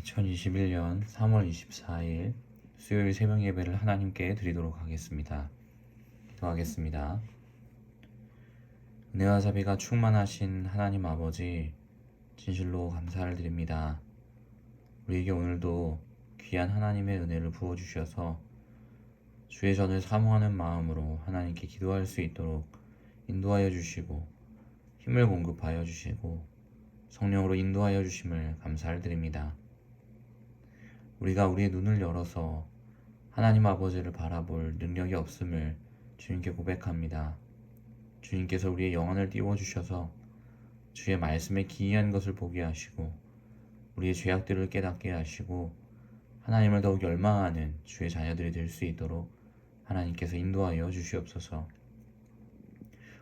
2021년 3월 24일 수요일 새벽 예배를 하나님께 드리도록 하겠습니다. 기도하겠습니다. 은혜와 자비가 충만하신 하나님 아버지, 진실로 감사를 드립니다. 우리에게 오늘도 귀한 하나님의 은혜를 부어주셔서 주의 전을 사모하는 마음으로 하나님께 기도할 수 있도록 인도하여 주시고 힘을 공급하여 주시고 성령으로 인도하여 주심을 감사를 드립니다. 우리가 우리의 눈을 열어서 하나님 아버지를 바라볼 능력이 없음을 주님께 고백합니다. 주님께서 우리의 영혼을 띄워주셔서 주의 말씀에 기이한 것을 보게 하시고 우리의 죄악들을 깨닫게 하시고 하나님을 더욱 열망하는 주의 자녀들이 될 수 있도록 하나님께서 인도하여 주시옵소서.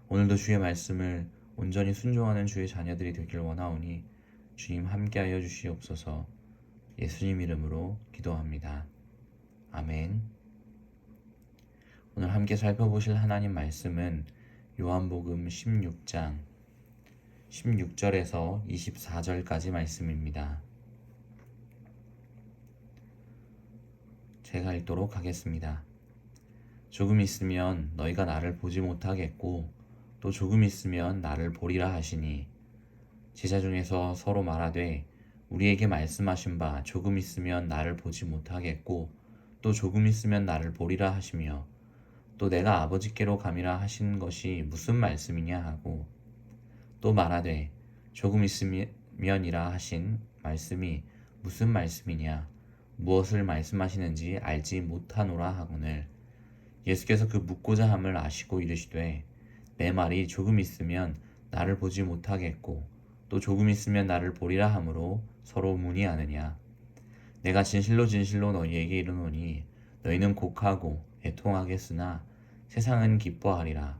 오늘도 주의 말씀을 온전히 순종하는 주의 자녀들이 되길 원하오니 주님 함께하여 주시옵소서. 예수님 이름으로 기도합니다. 아멘. 오늘 함께 살펴보실 하나님 말씀은 요한복음 16장 16절에서 24절까지 말씀입니다. 제가 읽도록 하겠습니다. 조금 있으면 너희가 나를 보지 못하겠고 또 조금 있으면 나를 보리라 하시니 제자 중에서 서로 말하되 우리에게 말씀하신 바 조금 있으면 나를 보지 못하겠고 또 조금 있으면 나를 보리라 하시며 또 내가 아버지께로 감이라 하신 것이 무슨 말씀이냐 하고 또 말하되 조금 있으면이라 하신 말씀이 무슨 말씀이냐 무엇을 말씀하시는지 알지 못하노라 하거늘 예수께서 그 묻고자 함을 아시고 이르시되 내 말이 조금 있으면 나를 보지 못하겠고 또 조금 있으면 나를 보리라 하므로 서로 문의하느냐. 내가 진실로 진실로 너희에게 이르노니 너희는 곡하고 애통하겠으나 세상은 기뻐하리라.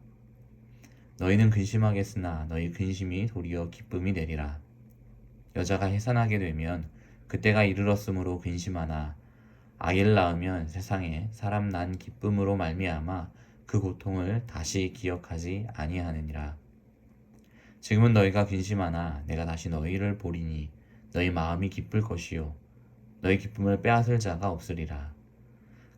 너희는 근심하겠으나 너희 근심이 도리어 기쁨이 되리라. 여자가 해산하게 되면 그때가 이르렀으므로 근심하나 아이를 낳으면 세상에 사람 난 기쁨으로 말미암아 그 고통을 다시 기억하지 아니하느니라. 지금은 너희가 근심하나 내가 다시 너희를 보리니 너희 마음이 기쁠 것이요 너희 기쁨을 빼앗을 자가 없으리라.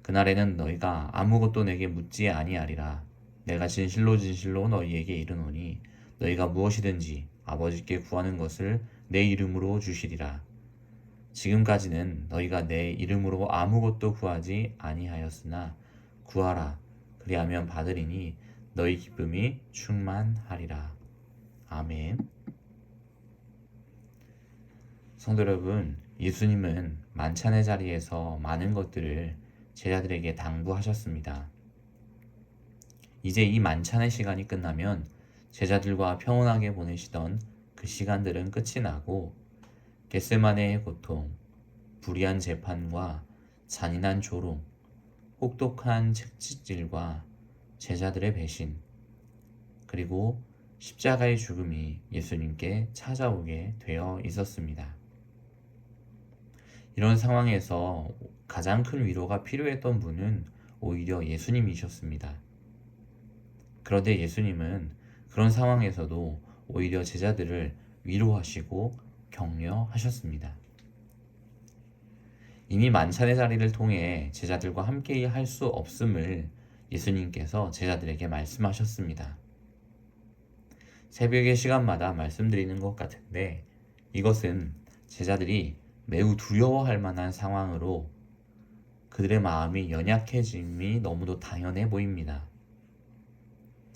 그날에는 너희가 아무것도 내게 묻지 아니하리라. 내가 진실로 진실로 너희에게 이르노니 너희가 무엇이든지 아버지께 구하는 것을 내 이름으로 주시리라. 지금까지는 너희가 내 이름으로 아무것도 구하지 아니하였으나 구하라. 그리하면 받으리니 너희 기쁨이 충만하리라. 아멘. 성도 여러분, 예수님은 만찬의 자리에서 많은 것들을 제자들에게 당부하셨습니다. 이제 이 만찬의 시간이 끝나면 제자들과 평온하게 보내시던 그 시간들은 끝이 나고 겟세마네의 고통, 불의한 재판과 잔인한 조롱, 혹독한 채찍질과 제자들의 배신, 그리고 십자가의 죽음이 예수님께 찾아오게 되어 있었습니다. 이런 상황에서 가장 큰 위로가 필요했던 분은 오히려 예수님이셨습니다. 그런데 예수님은 그런 상황에서도 오히려 제자들을 위로하시고 격려하셨습니다. 이미 만찬의 자리를 통해 제자들과 함께 할 수 없음을 예수님께서 제자들에게 말씀하셨습니다. 새벽의 시간마다 말씀드리는 것 같은데 이것은 제자들이 매우 두려워할 만한 상황으로 그들의 마음이 연약해짐이 너무도 당연해 보입니다.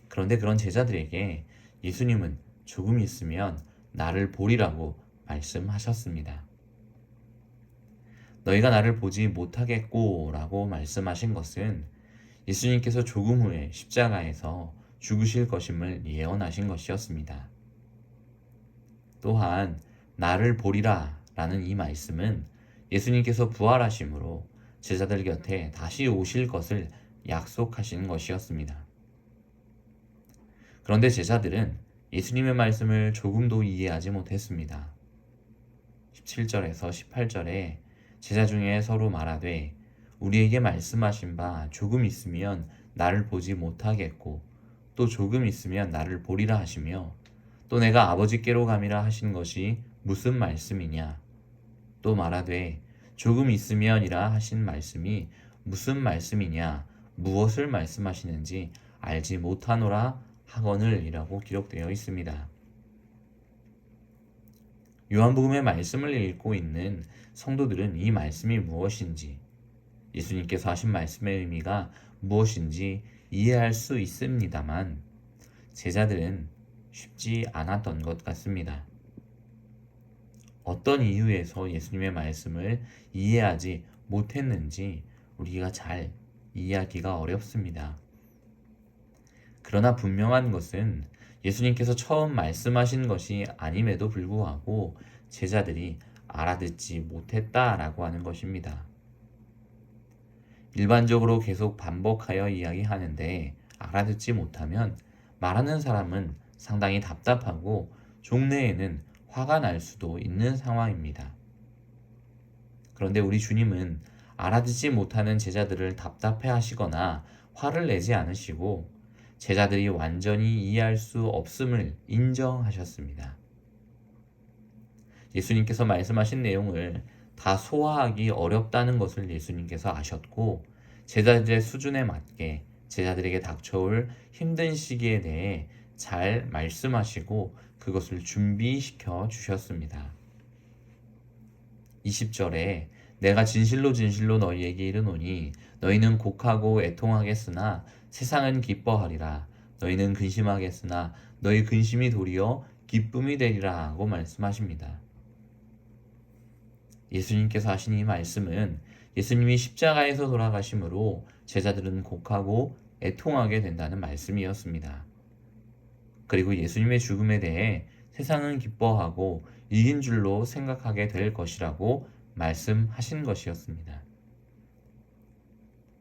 그런데 그런 제자들에게 예수님은 조금 있으면 나를 보리라고 말씀하셨습니다. 너희가 나를 보지 못하겠고 라고 말씀하신 것은 예수님께서 조금 후에 십자가에서 죽으실 것임을 예언하신 것이었습니다. 또한 나를 보리라 라는 이 말씀은 예수님께서 부활하심으로 제자들 곁에 다시 오실 것을 약속하신 것이었습니다. 그런데 제자들은 예수님의 말씀을 조금도 이해하지 못했습니다. 17절에서 18절에 제자 중에 서로 말하되 우리에게 말씀하신 바 조금 있으면 나를 보지 못하겠고 또 조금 있으면 나를 보리라 하시며 또 내가 아버지께로 감이라 하신 것이 무슨 말씀이냐 또 말하되 조금 있으면이라 하신 말씀이 무슨 말씀이냐 무엇을 말씀하시는지 알지 못하노라 하거늘이라고 기록되어 있습니다. 요한복음의 말씀을 읽고 있는 성도들은 이 말씀이 무엇인지, 예수님께서 하신 말씀의 의미가 무엇인지 이해할 수 있습니다만 제자들은 쉽지 않았던 것 같습니다. 어떤 이유에서 예수님의 말씀을 이해하지 못했는지 우리가 잘 이해하기가 어렵습니다. 그러나 분명한 것은 예수님께서 처음 말씀하신 것이 아님에도 불구하고 제자들이 알아듣지 못했다라고 하는 것입니다. 일반적으로 계속 반복하여 이야기하는데 알아듣지 못하면 말하는 사람은 상당히 답답하고 종래에는 화가 날 수도 있는 상황입니다. 그런데 우리 주님은 알아듣지 못하는 제자들을 답답해 하시거나 화를 내지 않으시고 제자들이 완전히 이해할 수 없음을 인정하셨습니다. 예수님께서 말씀하신 내용을 다 소화하기 어렵다는 것을 예수님께서 아셨고 제자들의 수준에 맞게 제자들에게 닥쳐올 힘든 시기에 대해 잘 말씀하시고 그것을 준비시켜 주셨습니다. 20절에 내가 진실로 진실로 너희에게 이르노니 너희는 곡하고 애통하겠으나 세상은 기뻐하리라. 너희는 근심하겠으나 너희 근심이 도리어 기쁨이 되리라 하고 말씀하십니다. 예수님께서 하신 이 말씀은 예수님이 십자가에서 돌아가심으로 제자들은 곡하고 애통하게 된다는 말씀이었습니다. 그리고 예수님의 죽음에 대해 세상은 기뻐하고 이긴 줄로 생각하게 될 것이라고 말씀하신 것이었습니다.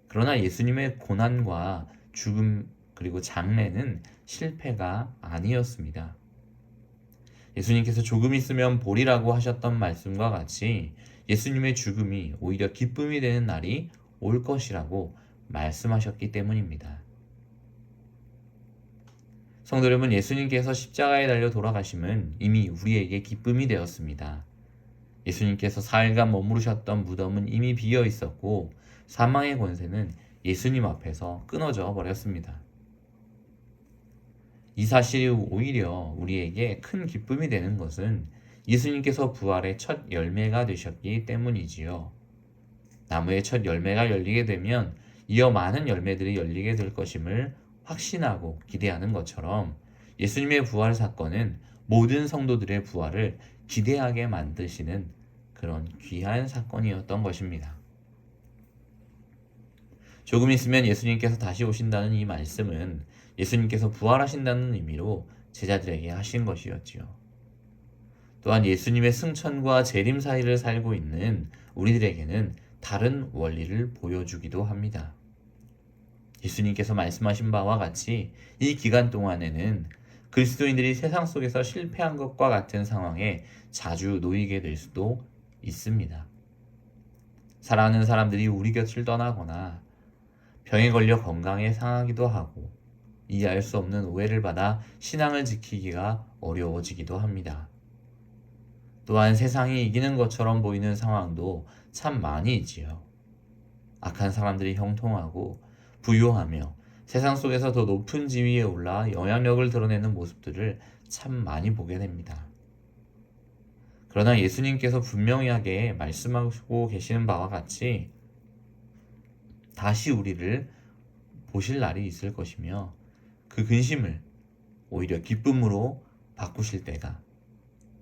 그러나 예수님의 고난과 죽음 그리고 장례는 실패가 아니었습니다. 예수님께서 조금 있으면 보리라고 하셨던 말씀과 같이 예수님의 죽음이 오히려 기쁨이 되는 날이 올 것이라고 말씀하셨기 때문입니다. 성도 여러분, 예수님께서 십자가에 달려 돌아가심은 이미 우리에게 기쁨이 되었습니다. 예수님께서 4일간 머무르셨던 무덤은 이미 비어 있었고 사망의 권세는 예수님 앞에서 끊어져 버렸습니다. 이 사실이 오히려 우리에게 큰 기쁨이 되는 것은 예수님께서 부활의 첫 열매가 되셨기 때문이지요. 나무의 첫 열매가 열리게 되면 이어 많은 열매들이 열리게 될 것임을 확신하고 기대하는 것처럼 예수님의 부활 사건은 모든 성도들의 부활을 기대하게 만드시는 그런 귀한 사건이었던 것입니다. 조금 있으면 예수님께서 다시 오신다는 이 말씀은 예수님께서 부활하신다는 의미로 제자들에게 하신 것이었지요. 또한 예수님의 승천과 재림 사이를 살고 있는 우리들에게는 다른 원리를 보여주기도 합니다. 예수님께서 말씀하신 바와 같이 이 기간 동안에는 그리스도인들이 세상 속에서 실패한 것과 같은 상황에 자주 놓이게 될 수도 있습니다. 사랑하는 사람들이 우리 곁을 떠나거나 병에 걸려 건강에 상하기도 하고 이해할 수 없는 오해를 받아 신앙을 지키기가 어려워지기도 합니다. 또한 세상이 이기는 것처럼 보이는 상황도 참 많이 있지요. 악한 사람들이 형통하고 부유하며 세상 속에서 더 높은 지위에 올라 영향력을 드러내는 모습들을 참 많이 보게 됩니다. 그러나 예수님께서 분명하게 말씀하고 계시는 바와 같이 다시 우리를 보실 날이 있을 것이며 그 근심을 오히려 기쁨으로 바꾸실 때가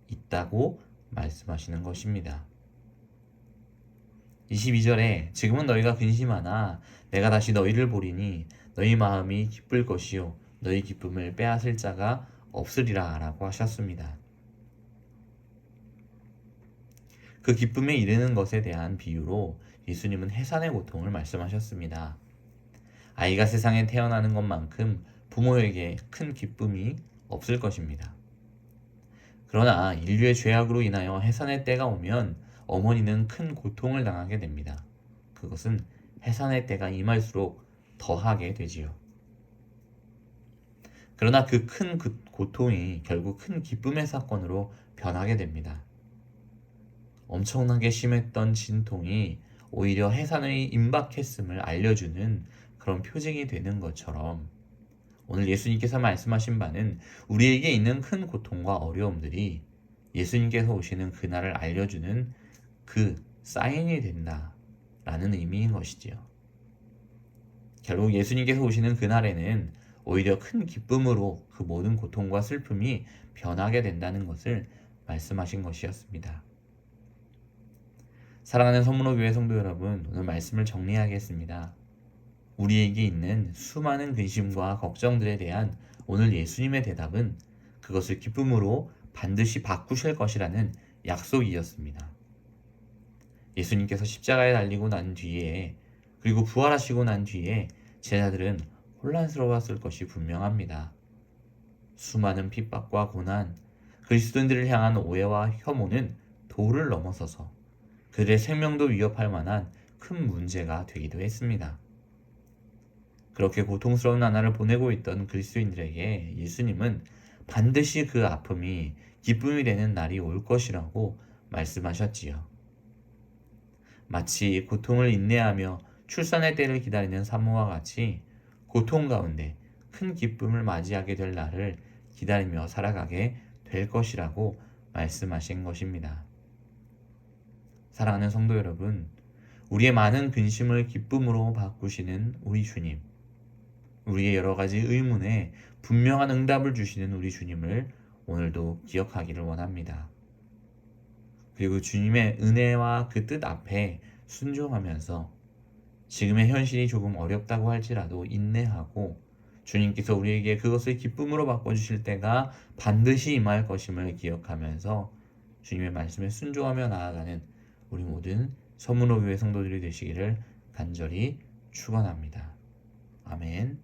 있다고 말씀하시는 것입니다. 22절에 지금은 너희가 근심하나 내가 다시 너희를 보리니 너희 마음이 기쁠 것이요 너희 기쁨을 빼앗을 자가 없으리라 라고 하셨습니다. 그 기쁨에 이르는 것에 대한 비유로 예수님은 해산의 고통을 말씀하셨습니다. 아이가 세상에 태어나는 것만큼 부모에게 큰 기쁨이 없을 것입니다. 그러나 인류의 죄악으로 인하여 해산의 때가 오면 어머니는 큰 고통을 당하게 됩니다. 그것은 해산의 때가 임할수록 더하게 되지요. 그러나 그 큰 고통이 결국 큰 기쁨의 사건으로 변하게 됩니다. 엄청나게 심했던 진통이 오히려 해산의 임박했음을 알려주는 그런 표징이 되는 것처럼 오늘 예수님께서 말씀하신 바는 우리에게 있는 큰 고통과 어려움들이 예수님께서 오시는 그날을 알려주는 그 사인이 된다라는 의미인 것이지요. 결국 예수님께서 오시는 그날에는 오히려 큰 기쁨으로 그 모든 고통과 슬픔이 변하게 된다는 것을 말씀하신 것이었습니다. 사랑하는 선문호교회 성도 여러분, 오늘 말씀을 정리하겠습니다. 우리에게 있는 수많은 근심과 걱정들에 대한 오늘 예수님의 대답은 그것을 기쁨으로 반드시 바꾸실 것이라는 약속이었습니다. 예수님께서 십자가에 달리고 난 뒤에 그리고 부활하시고 난 뒤에 제자들은 혼란스러웠을 것이 분명합니다. 수많은 핍박과 고난, 그리스도인들을 향한 오해와 혐오는 도를 넘어서서 그들의 생명도 위협할 만한 큰 문제가 되기도 했습니다. 그렇게 고통스러운 나날을 보내고 있던 그리스도인들에게 예수님은 반드시 그 아픔이 기쁨이 되는 날이 올 것이라고 말씀하셨지요. 마치 고통을 인내하며 출산의 때를 기다리는 산모와 같이 고통 가운데 큰 기쁨을 맞이하게 될 날을 기다리며 살아가게 될 것이라고 말씀하신 것입니다. 사랑하는 성도 여러분, 우리의 많은 근심을 기쁨으로 바꾸시는 우리 주님, 우리의 여러 가지 의문에 분명한 응답을 주시는 우리 주님을 오늘도 기억하기를 원합니다. 그리고 주님의 은혜와 그 뜻 앞에 순종하면서 지금의 현실이 조금 어렵다고 할지라도 인내하고 주님께서 우리에게 그것을 기쁨으로 바꿔주실 때가 반드시 임할 것임을 기억하면서 주님의 말씀에 순종하며 나아가는 우리 모든 서문호교회 성도들이 되시기를 간절히 축원합니다. 아멘.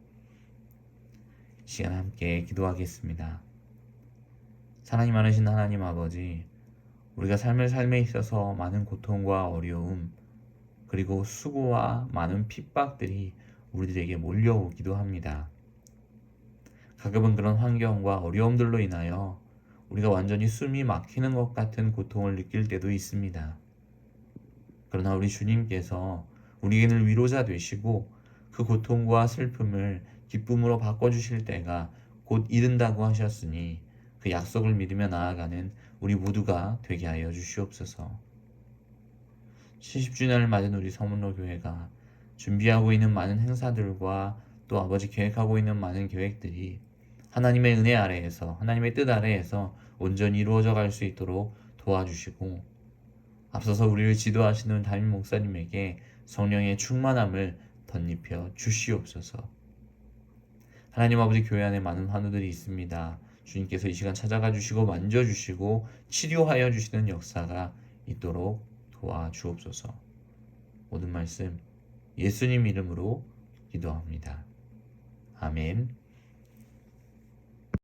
시간 함께 기도하겠습니다. 사랑이 많으신 하나님 아버지, 우리가 삶에 있어서 많은 고통과 어려움 그리고 수고와 많은 핍박들이 우리들에게 몰려오기도 합니다. 가끔은 그런 환경과 어려움들로 인하여 우리가 완전히 숨이 막히는 것 같은 고통을 느낄 때도 있습니다. 그러나 우리 주님께서 우리에게는 위로자 되시고 그 고통과 슬픔을 기쁨으로 바꿔주실 때가 곧 이른다고 하셨으니 그 약속을 믿으며 나아가는 우리 모두가 되게 하여 주시옵소서. 70주년을 맞은 우리 서문로교회가 준비하고 있는 많은 행사들과 또 아버지 계획하고 있는 많은 계획들이 하나님의 은혜 아래에서 하나님의 뜻 아래에서 온전히 이루어져 갈 수 있도록 도와주시고 앞서서 우리를 지도하시는 담임 목사님에게 성령의 충만함을 덧입혀 주시옵소서. 하나님 아버지, 교회 안에 많은 환우들이 있습니다. 주님께서 이 시간 찾아가 주시고 만져주시고 치료하여 주시는 역사가 있도록 도와주옵소서. 모든 말씀 예수님 이름으로 기도합니다. 아멘.